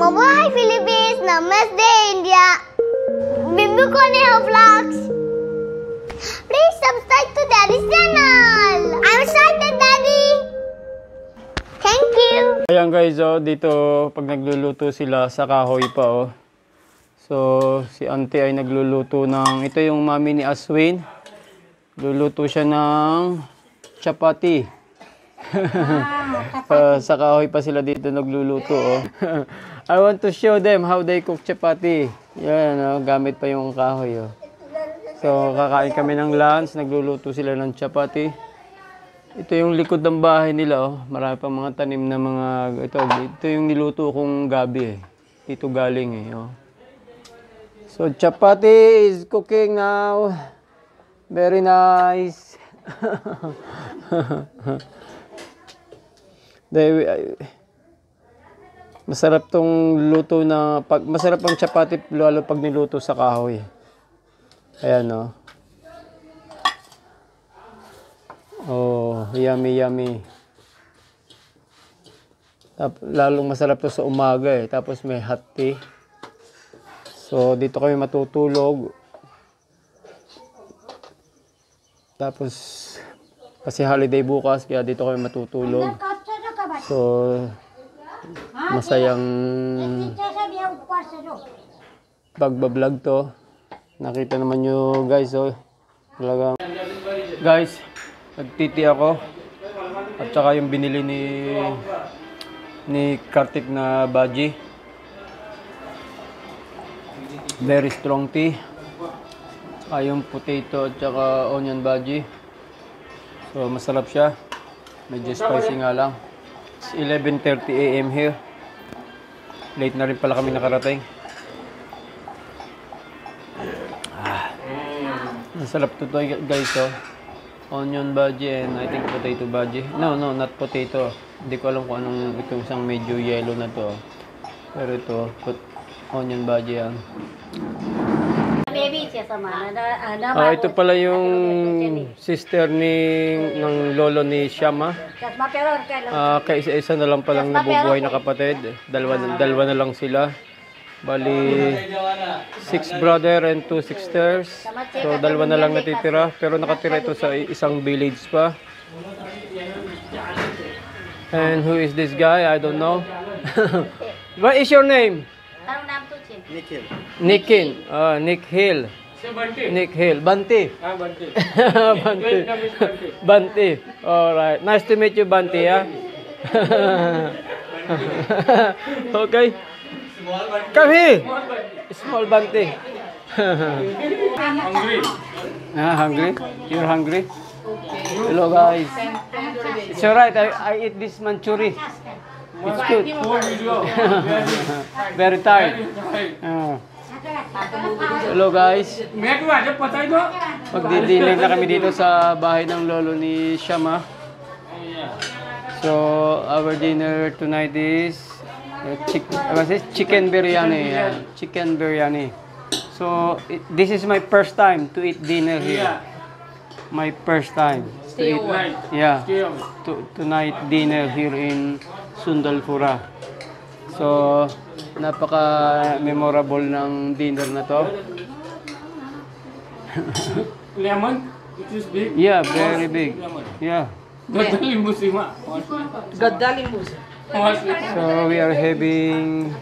Mabuhay Philippines! Namaste India! Bimbo Conejo Vlogs! Please subscribe to Daddy's channel! I'm excited, Daddy! Thank you! Ayan guys, dito pag nagluluto sila sa kahoy pa So, si auntie ay nagluluto ng, ito yung mami ni Aswin. Luluto siya ng chapati. Sa kahoy pa sila dito nagluluto I want to show them how they cook chapati. Yan, gamit pa yung kahoy So, kakain kami ng lunch, nagluluto sila ng chapati. Ito yung likod ng bahay nila Marami pang mga tanim na mga ito yung niluto kong gabi Dito galing So, chapati is cooking now. Very nice. Masarap tong luto na masarap ang chapati lalo pag niluto sa kahoy. Ayan Oh, yummy yummy. Lalong masarap to sa umaga Tapos may hot tea. So dito kami matutulog. Tapos kasi holiday bukas kaya dito kami matutulog. So masayang pagbablog to. Nakita naman nyo guys talagang guys, nagtiti ako. At saka yung binili ni Kartik na baji. Very strong tea. Yung potato at saka onion baji. So masarap siya. Medyo spicy nga lang. It's 11:30 AM here. Late na rin pala kami nakarating. Masarap to guys Onion baji and I think potato baji. No, not potato. Hindi ko alam kung anong itong isang medyo yellow na to. Pero ito, onion baji yan. Ito pala yung sister ng lolo ni Shama. Kaisa-isa na lang palang nabubuhay na kapatid. Dalawa na lang sila. Bali, 6 brother and 2 sisters. So, dalawa na lang natitira. Pero nakatira ito sa isang village pa. And who is this guy? I don't know. What is your name? Nikhil. Nick Hill. Nick Hill. Banti. Banti. Banti. Alright. Nice to meet you, Banti. Okay. Come here. Small Banti. Hungry. Hungry? You're hungry? Hello guys. It's alright. I eat this manchuri. It's good. Very tired. Hello guys. Magdidilig na kami dito sa bahay ng lolo ni Shama. So our dinner tonight is chicken biryani. Chicken biryani. So this is my first time to eat dinner here. My first time to eat. Tonight dinner here in Sundalpura. So, napaka-memorable ng dinner na to. Lemon? It is big? Yeah, very big. Yeah. So, we are having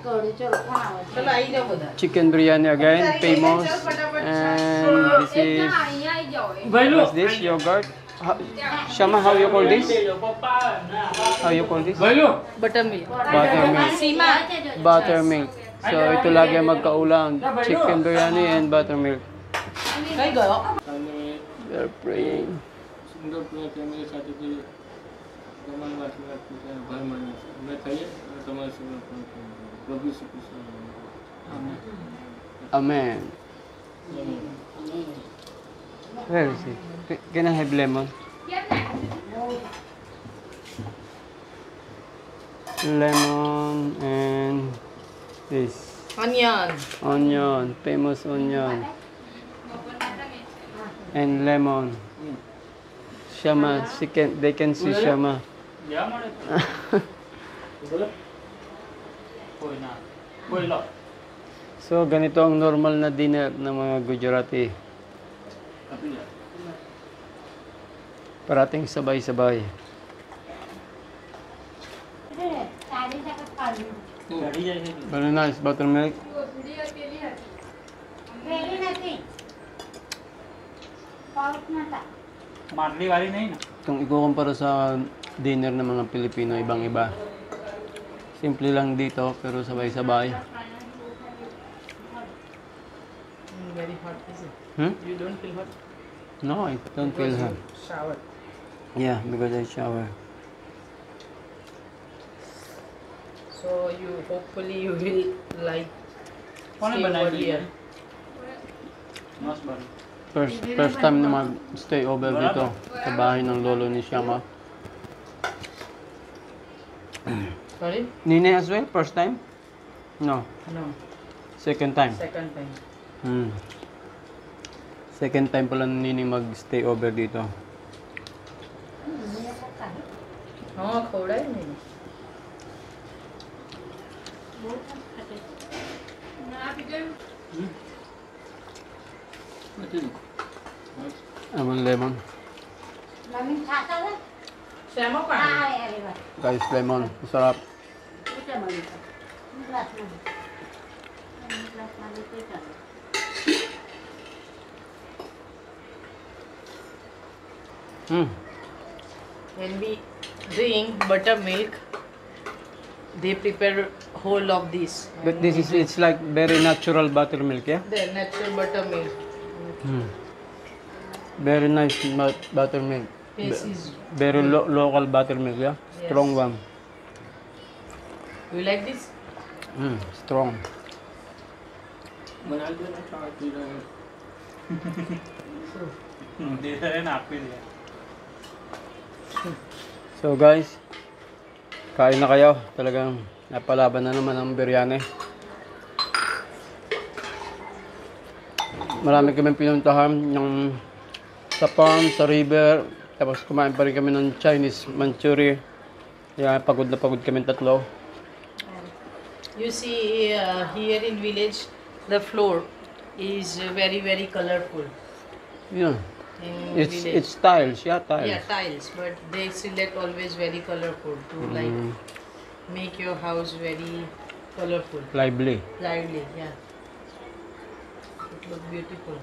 chicken biryani again, famous. And this is, what's this? Yogurt? Shama, how you call this? How you call this? Buttermilk. Buttermilk. Buttermilk. So ito lagi magkaulang. Chicken biryani and buttermilk. We are praying. Amen. Where is it? Can I have lemon? Lemon and this. Onion. Famous onion. And lemon. Shama. They can see Shama. Boil up. So, ganito ang normal na dinner ng mga Gujarati. Parating sabay-sabay. Very nice buttermilk. मारली वाली नहीं ना. Kung ikukumpara sa dinner ng mga Pilipino, ibang-iba. Simple lang dito, pero sabay-sabay. Very hot, is it? Hmm? You don't feel hot? No, I don't feel hot. Shower. Yeah, because I shower. So hopefully you will like कौन stay बनाई over थी? here. मस्त बन. First time na mag-stay over dito sa bahay ng lolo ni Shama. Sorry? Nine as well, first time? No, No. second time. Second time. Second time pala ni Nini mag-stay over dito. हाँ खोड़ा ही नहीं. Lemon. Samo का? Guys, lemon. Masarap. When we drink buttermilk, they prepare whole of this. But this is, it's like very natural buttermilk, yeah? The natural buttermilk. Very nice buttermilk. This is. Very local buttermilk, yeah? Yes. Strong one. You like this? Strong. बना दो ना चाय पी रहे हैं. दे रहे ना आप भी दिया. So guys, kain na kayo. Talagang napalaban na naman ang biryani. Marami kami pinuntahan ng sa farm, sa river. Tapos kumain pa rin kami ng Chinese Manchurian. Kaya pagod na pagod kami tatlo. You see here in village, the floor is very very colorful. Yeah. In It's village. it's tiles, yeah, tiles. Yeah, tiles, but they select always very colorful to like make your house very colorful, Lively. lively. Yeah, it looks beautiful.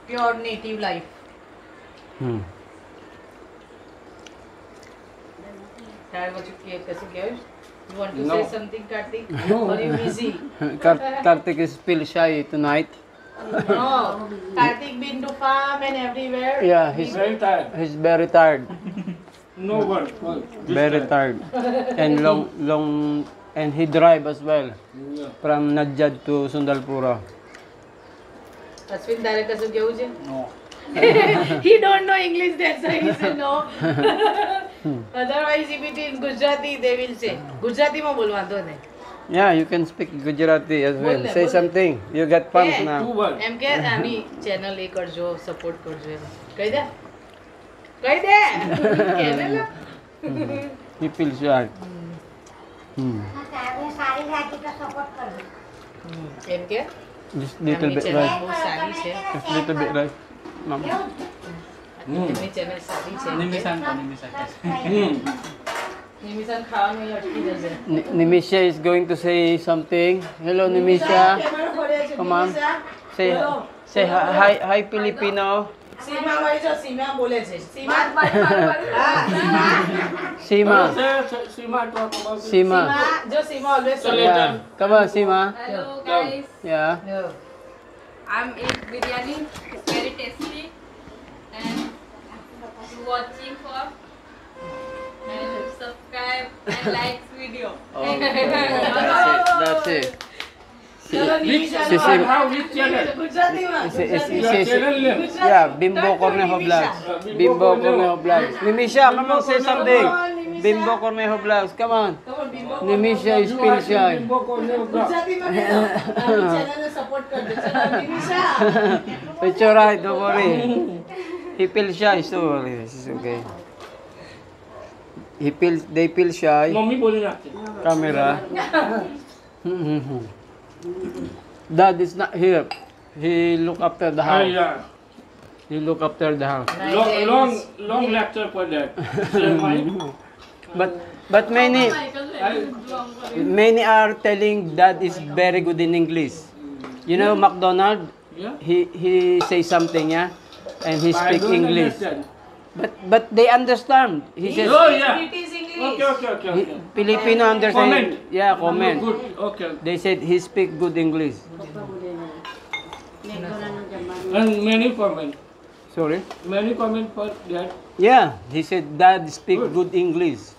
Pure native life. Dad, what you want to No. say something, Kartik? Or you busy? Kartik is still shy tonight. No, Kartik been to farm and everywhere. Yeah, Very tired. he's very tired. No work. Very tired. And long and he drive as well Yeah. from Nadjad to Sundalpura. Ashwin Dare kasu kevu છે? No. He don't know English, that's why he said no. Otherwise, if it is Gujarati, they will say. Gujarati માં બોલવાનો ને. Yeah, you can speak Gujarati as well. બોલ ને, Say બોલ ને. something. You get fans Yeah. now. Two words. એમ કે આની ચેનલ એ કરજો, સપોર્ટ કરજો એમ. કહી દે. કહી દે. કેને લો. He feels shy. એમ કે Just little આમની bit ચેનલ right. બહુ સારી છે. Just little bit right. Mom. એમની ચેનલ સારી છે. નિમિષાન નિમિષાન ખાવાનું અહીં અટકી જશે. Nimisha is going to say something. Hello, Nimisha. કેમેરો ખોલે છે. Come on. નિમિષા. Say બોલો. hi Filipino. સીમા ભાઈ જો સીમા બોલે છે. સીમા. Sima. Sima talk about it. Sima. સીમા જો સીમા always Chale. Yeah. Come on, Sima. Hello guys, Yeah. No. I'm eat biryani. It's very tasty, and you watching for and subscribe and like video. That's it. ચલો Which Nimisha Sisi- how which channel? ગુજરાતીમાં Your channel name. Yeah, Bimbo Cornejo Vlogs. Bimbo Cornejo Vlogs. Nimisha, come on, say something. Bimbo Cornejo Vlogs, come on. Nimisha is still shy. Bimbo Cornejo Vlog. ગુજરાતીમાં ચેનલને સપોર્ટ કરજો ચલો Nimisha It's alright, don't worry. He feels shy, so worry. This is okay. they feel shy. Mummy बोले जाते Camera. Dad is not here. He look after the house. yeah. He look after the house. Long lecture for that. But many are telling Dad is very good in English. You know McDonald? Yeah. He say something, yeah, and he I speak don't English. understand. But they understand. He says Oh yeah. It is English. Okay. Filipino understand. Comment. Yeah, comment. Good. Okay. They said he speak good English. And many comment. Sorry. Many comment for that. Yeah, he said Dad speak good English.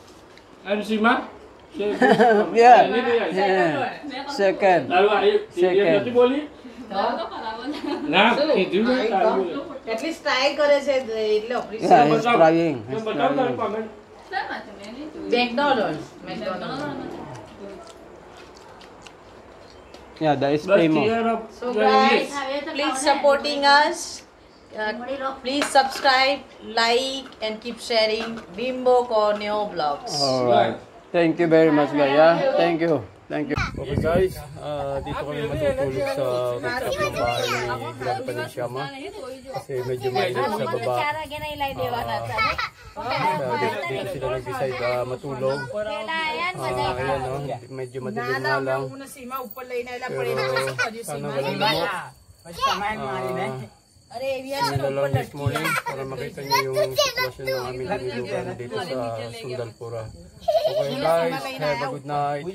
And Sima? Yeah. Yeah. Yeah. Second. ये नहीं बोली ना इधर At least try करे से એટલે Yeah, appreciate. he's trying. मैं He's बताऊं trying. comment McDonald's. Yeah, that is बस famous. clear up So your guys, English. please supporting us. Please subscribe, like, and keep sharing Bimbo Corneo vlogs. Alright. Thank you very much, guys. Yeah, thank you. Thank you. Okay, guys. Dito kami matutulog sa rooftop ng bahay ni Grandpa ni Shama. Kasi medyo mainit sa baba. Dito sila nag-decide matulog. Ayan, no? Medyo madilim nga lang. Pero sana ganun mo. Sinala lang this morning para makita niyo yung sitwasyon ng aming lugar dito sa Sundalpura. Okay guys, have a good night.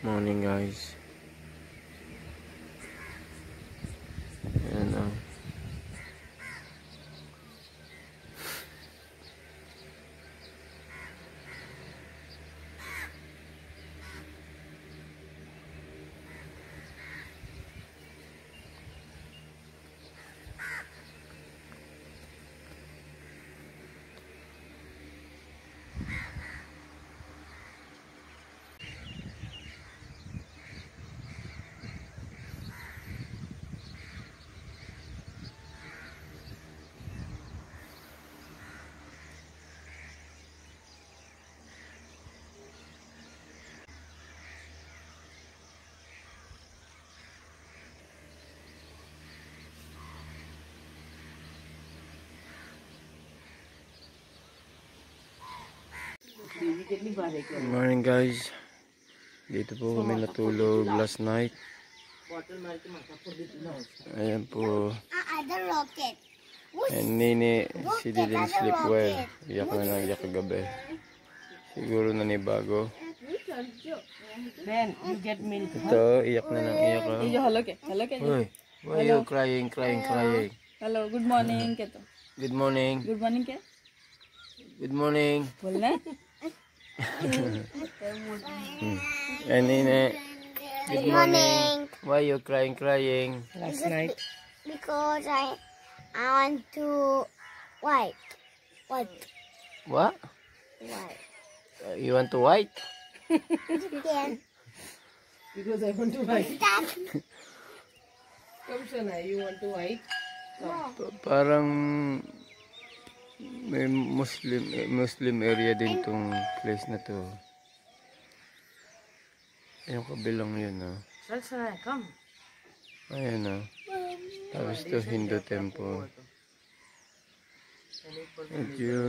Morning guys. Ayan. Good morning guys. Dito po kami natulog last night. Ayan po. The rocket. And Nini, she didn't sleep well. Iyak na lang, iyak kagabi. Siguro nanibago. Ben, you get milk. Ito, iyak na lang, iyak. Hello ke? Uy, why you crying? Hello, good morning ke to? Good morning. Good morning ke? Good morning. बोलना है? And Nini, Good morning. why you crying? Last night. Because I want to white. What? White. You want to white? Then Because I want to white. that. Come Shana, you want to white? Parang may Muslim area din tong place na to. Yung kabilang yun, Shana, come. Ayan, tapos to Hindu temple. Medyo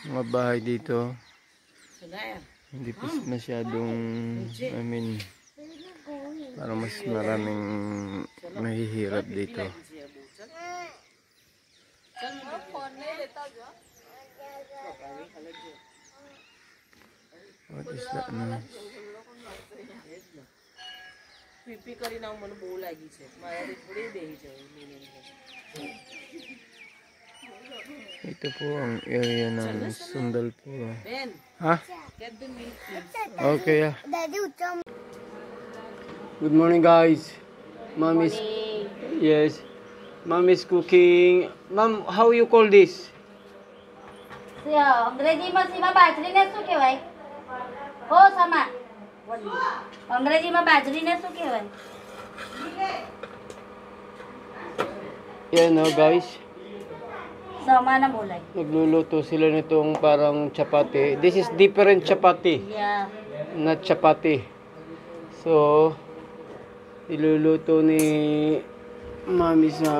mga bahay dito hindi pa masyadong, I mean, parang mas maraming mahihirap dito. What is that noise? PP કરીને આવું મને બહુ લાગી છે મારાથી થોડી દેહી છે Ito po ang area ng Sundalpura. Ben, Ha? get the milk please. Okay, yeah. Daddy, Good morning, guys. Mom is... Yes. Mom is cooking. Mom, how you call this? અંગ્રેજીમાં સીમા બાજરીને શું કહેવાય? હો સમા અંગ્રેજીમાં બાજરીને શું કહેવાય? Yan, guys. Sama na mulay. Nagluluto sila nitong parang chapati. This is different chapati, Yeah. not chapati. So, iluluto ni Mami sa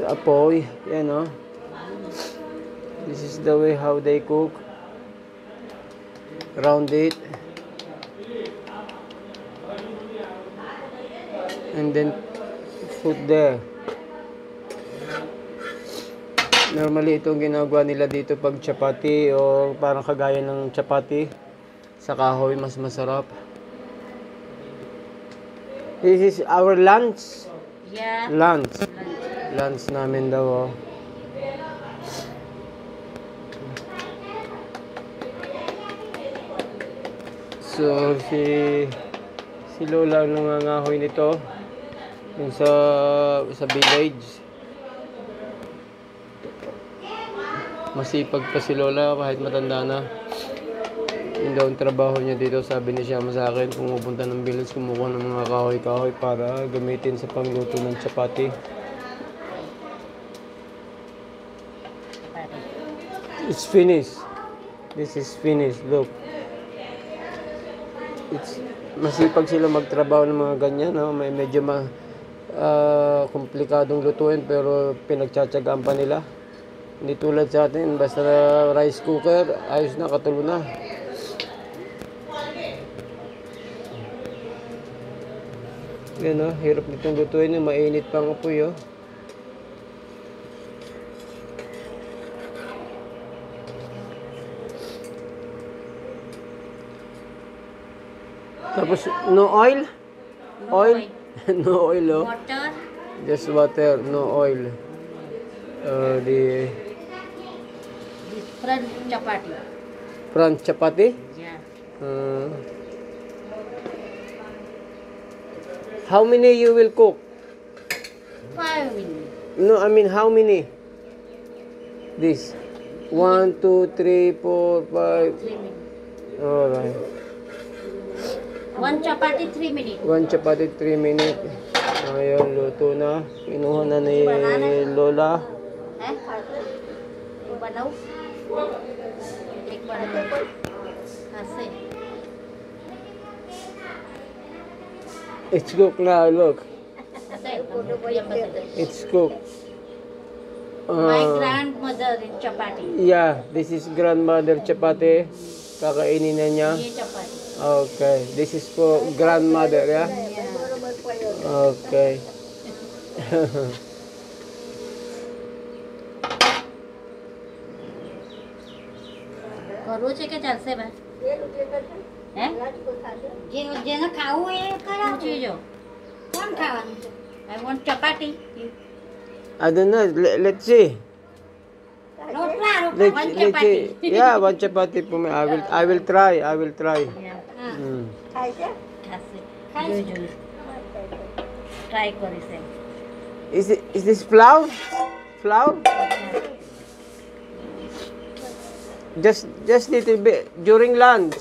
apoy. Yan o. This is the way how they cook. Round it. And then put there. Normally itong ginagawa nila dito pag chapati o parang kagaya ng chapati sa kahoy, mas masarap. This is our lunch. Yeah. Lunch. Lunch namin daw. Oh. So si Lola ang nangangahoy nito yung sa village. Masipag pa si Lola kahit matanda na. Yun daw ang trabaho niya dito. Sabi ni Shama sa akin, pumupunta ng village, kumukuha ng mga kahoy-kahoy para gamitin sa pangluto ng chapati. It's finished. This is finished. Look. Masipag sila magtrabaho ng mga ganyan. No? May medyo komplikadong lutuin pero pinagtsatsagaan pa nila. Hindi tulad sa atin, basta rice cooker, ayos na, katulo na. Yan o, hirap nitong lutuin, mainit pa ang apoy o. Tapos, no oil? Oil? No oil o. Water. Just water, no oil. The Front chapati. front chapati? Yeah. How many you will cook? 5 minutes. No, I mean how many? This. 1, 2, 3, 4, 5. 3 minutes. Alright. 1 chapati 3 minutes. 1 chapati, 3 minutes. Ayun, luto na. Kinuha na ni Lola. Eh? Banaw? Take banaw. Kasi. It's cooked now, look. Kasi. It's cooked. My grandmother in chapati. Yeah, this is grandmother chapati. Kakainin na niya. Ye chapati. Okay, this is for grandmother, yeah? Okay. કરવું છે કે ચાલશે બા હે જેને ખાવું એ કરાવજો જો કોણ ખાવાનું છે I want chapati I don't know. Let's see. રોટલા Let's, one let's chapati. see. Yeah, 1 chapati for me. I will try. I will try. Mm. ખાશે જોજો ટ્રાય કરીશ એમ Is this flour? Flour? Just little bit during lunch.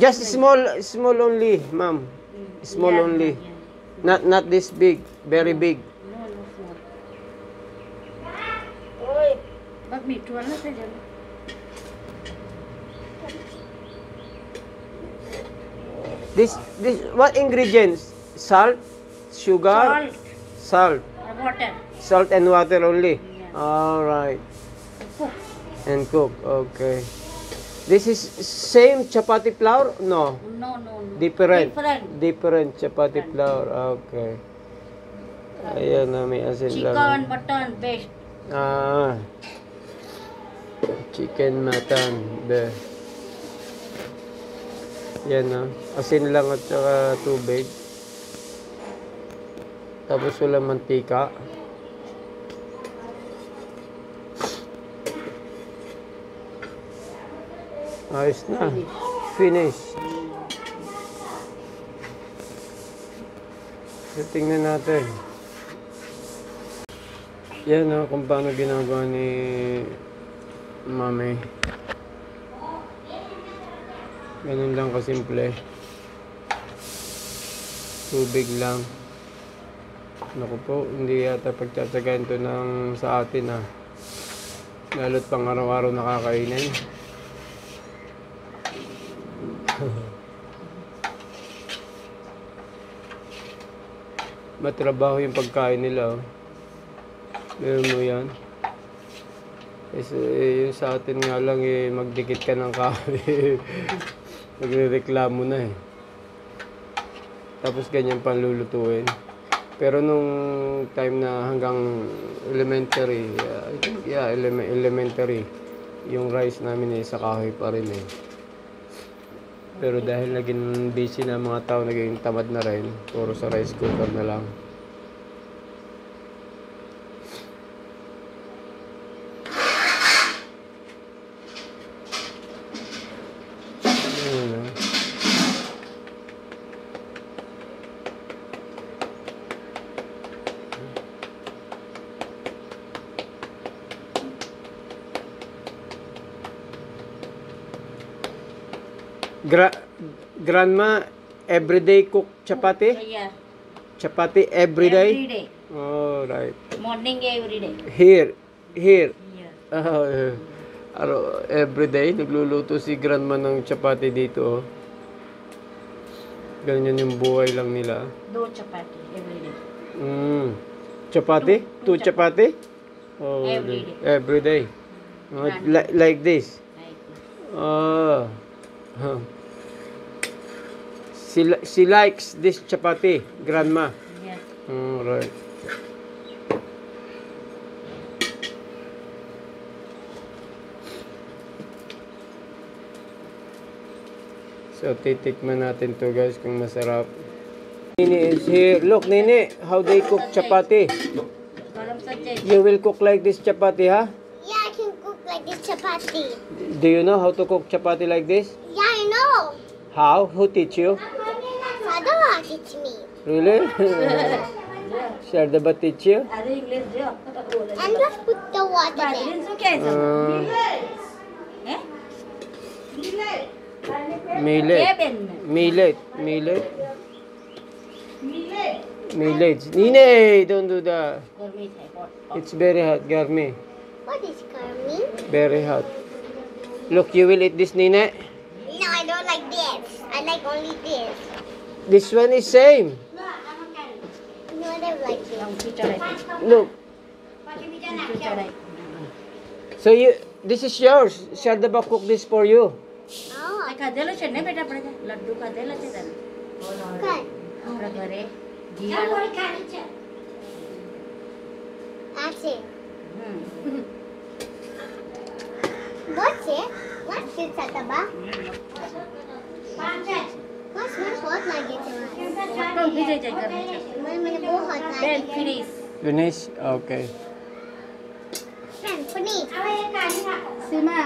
Just small only, ma'am. Small only. Not this big, very big. બસ મીઠું ન થઈ જાય This what ingredients? Salt, sugar, salt, water salt and water only. Yeah. All right. And cook. Okay. This is same chapati flour? No. No no Different. Different. Different chapati flour. Okay. Ayan na, may asin lang. Chicken button best Ah. Chicken matan. Be. Yan na. Asin lang at saka tubig. Tapos wala mantika. Ayos na. Finish. So, tingnan natin. Yan o, kung paano ginagawa ni Mami. Ganun lang kasimple. Tubig lang. Naku po, hindi yata pagtsatsagaan to ng sa atin Lalo't pang araw-araw nakakainin. Matrabaho yung pagkain nila. Meron mo yan. Kasi yung sa atin nga lang magdikit ka ng kahoy. Magrereklamo na Tapos ganyan pang lulutuin. Pero nung time na hanggang elementary, elementary, yung rice namin sa kahoy pa rin Pero dahil naging busy na mga tao, naging tamad na rin, puro sa rice cooker na lang. Grandma, everyday cook chapati? Yeah. Chapati everyday? Every day. Oh, right. Morning every day. Here. Yeah. Everyday, nagluluto si grandma ng chapati dito. Ganyan yung buhay lang nila. 2 chapati every day. Chapati? 2 chapati? Oh, Every day. Every day. Like this? Like this. Oh. She likes this chapati, grandma. Yeah. Right. So, titikman natin to guys kung masarap. Nini is here. Look, Nini, how they cook chapati. Garam sa check. You will cook like this chapati, huh? Yeah, I can cook like this chapati. Do you know how to cook chapati like this? Yeah, I know. How? Who teach you? Father will teach me. Really? Shardaba teach you? Are English jo? And just put the water there. बाजरी से क्या है हैं? Millet. ये pen Millet. Millet. Nine, don't do that. गर्मी है बहुत It's very hot, Garmi. What is coming? Very hot. Look, you will eat this, Nine. No, I don't like this. I like only this. This one is same. No, I don't like this. हम की चढ़ाई Look. की चढ़ाई So this is yours. Shardaba cook this for you. Oh, खादेला चढ़ने बेटा पड़ेगा लड्डू खादेला चढ़ा okay. अपना घरे जीरा That's it. What's it? What's it, Sataba? What's my hot like it? तो भी जाए करने मैंने बहुत hot like pain it. Finish Finish? Okay. Finish. Seema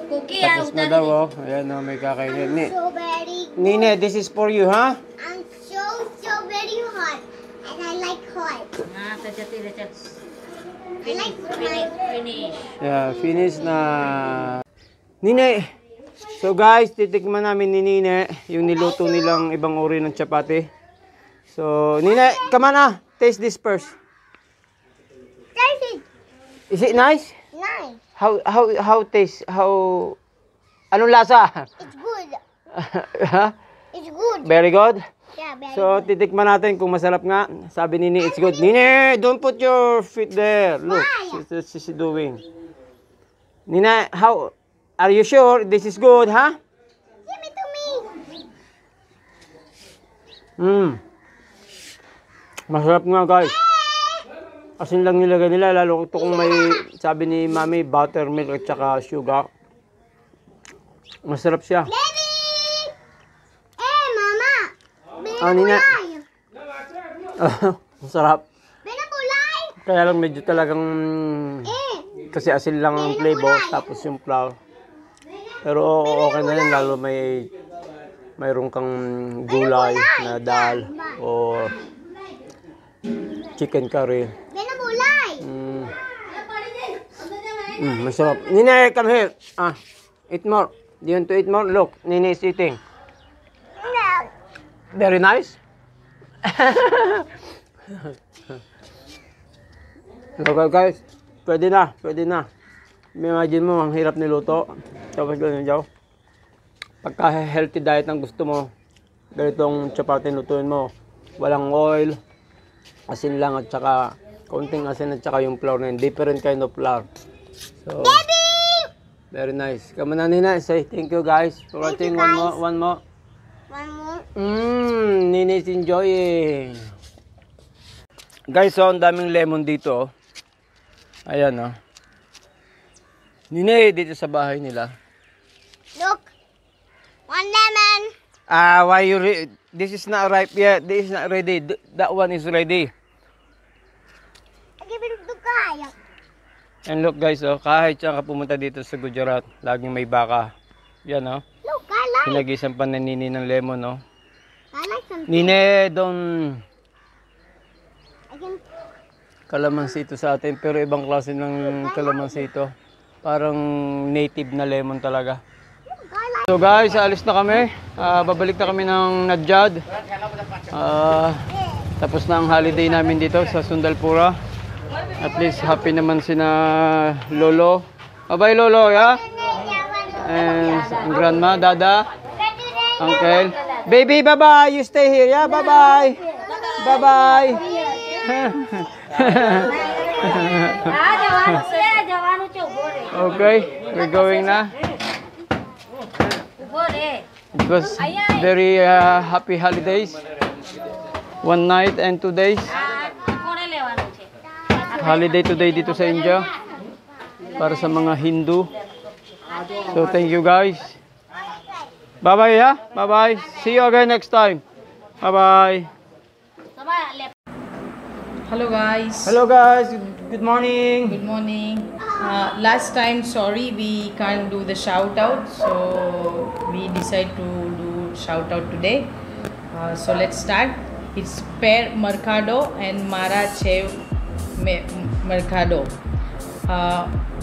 cookie आ Tapos na daw, oh. Ayan, oh, may kakainin. So very good. Nine, this is for you, huh? I'm so very hot. And I like hot. हाँ तो जल्दी ले चल I like finish Yeah, finish na. Nine. So guys, titikman namin ni Nine yung niluto nilang ibang uri ng chapati. So, Nine, come on taste this first. Taste it. Is it nice? Nice. How taste? Anong lasa? It's good. Ha? It's good. Very good. Yeah, very So, good. titikman natin kung masarap nga. Sabi ni Nini, it's good. Nini, don't put your feet there. Look, she's doing. Nina, are you sure this is good, huh? Give it to me. Masarap nga, guys. Asin lang nilagay nila, lalo ito kung may, sabi ni Mami, buttermilk at saka sugar. Masarap siya. Daddy! Hey, Mama! Nina. Masarap. Binabulay! Kaya lang medyo talagang, kasi asin lang ang flavor, tapos yung flour. Pero okay na yan, lalo mayroon kang gulay na dal o chicken curry. Binabulay! Masarap. Nina, come here. Eat more. Do you want to eat more? Look, Nina is eating. No. Very nice. Okay guys, pwede na. Imagine mo, ang hirap niluto. Tapos ganyan daw. Pagka healthy diet ang gusto mo, ganitong chapati lutuin mo. Walang oil, asin lang at saka konting asin at saka yung flour na yun. Different kind of flour. So, very nice. Come on, Nina. Say thank you guys for watching. One more. Nina's enjoying. Guys, so ang daming lemon dito. Ayan, oh. Nina, dito sa bahay nila. Look, 1 lemon. Why you this is not ripe yet. This is not ready. That one is ready. I give it to Kaya. And look guys, oh, kahit siya ka pumunta dito sa Gujarat, laging may baka. Yan, oh. Look, I like. Pinagisang pa na Nini ng lemon, oh. I like something. Nini, I can. kalamansi ito sa atin, pero ibang klase ng kalamansi ito. Parang native na lemon talaga. Look, I like. So guys, alis na kami. Babalik na kami ng Nadjad. Tapos na ang holiday namin dito sa Sundalpura. At least happy naman sina Lolo. Bye-bye Lolo, ya? And grandma, Dada, Uncle. Baby, bye-bye. You stay here, ya? Bye-bye. Bye-bye. Okay, we're going na. It was very happy holidays. 1 night and 2 days. Holiday today dito sa India. Para sa mga Hindu. So thank you guys. Bye-bye, yeah? Bye-bye. See you again next time. Bye-bye. Hello guys. Hello guys. Good morning. Good morning. Last time, sorry, we can't do the shout out, so we decide to do shout out today. So let's start. It's Per Mercado and Mara Chev Mercado.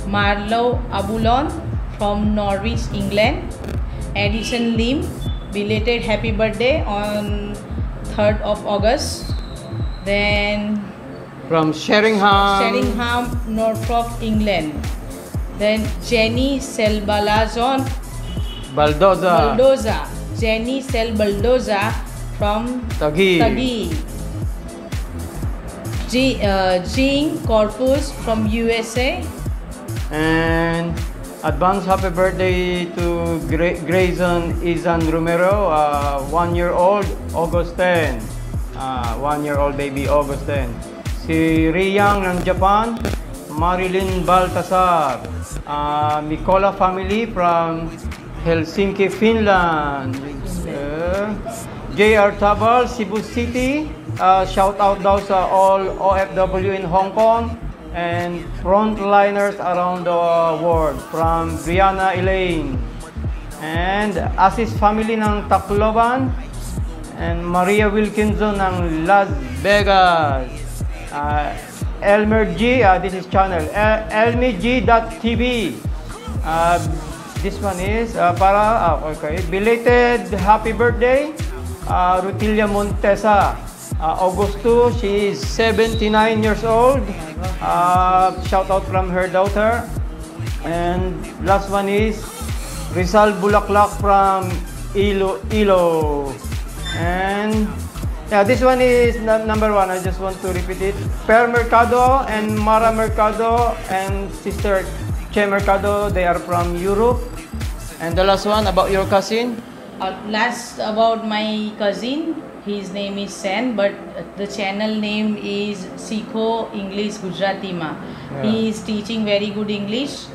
Marlo Abulon from Norwich, England. Edison Lim, belated happy birthday on 3rd of August. Then From Sheringham, Norfolk, England. Then Jenny Selbalazon Baldoza. Jenny Selbaldoza from Taguig. Jean Corpus from USA. And advance happy birthday to Grayson Izan Romero, 1 year old, August 10. 1 year old baby, August 10. Si Riyang ng Japan, Marilyn Baltasar, Mikola family from Helsinki, Finland. JR Tabal, Cebu City, shout out daw sa all OFW in Hong Kong and frontliners around the world from Brianna Elaine. And Asis family ng Tacloban and Maria Wilkinson ng Las Vegas. Elmer G, this is channel elmig.tv. This one is para okay, belated happy birthday Rutilia Montesa, August 2, she is 79 years old. Shout out from her daughter. And last one is Rizal Bulaklak from Ilo. And yeah, this one is number 1. I just want to repeat it. Per Mercado and Mara Mercado and sister Che Mercado, they are from Europe. And the last one about your cousin? Last about my cousin, his name is Sen, but the channel name is Sikho English Gujarati Ma. Yeah. He is teaching very good English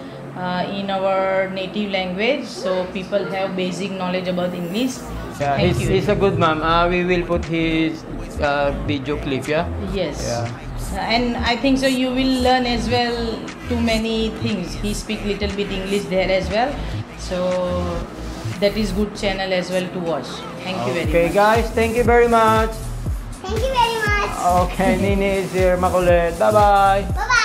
in our native language, so people have basic knowledge about English. Yeah, Thank you. he's a good mom. We will put his video clip, yeah? Yes. Yeah. And I think so you will learn as well too many things. He speak little bit English there as well. So that is good channel as well to watch. Thank you very much. Okay guys, thank you very much. Thank you very much. Okay, Nini is here, makulit. Bye-bye. Bye-bye.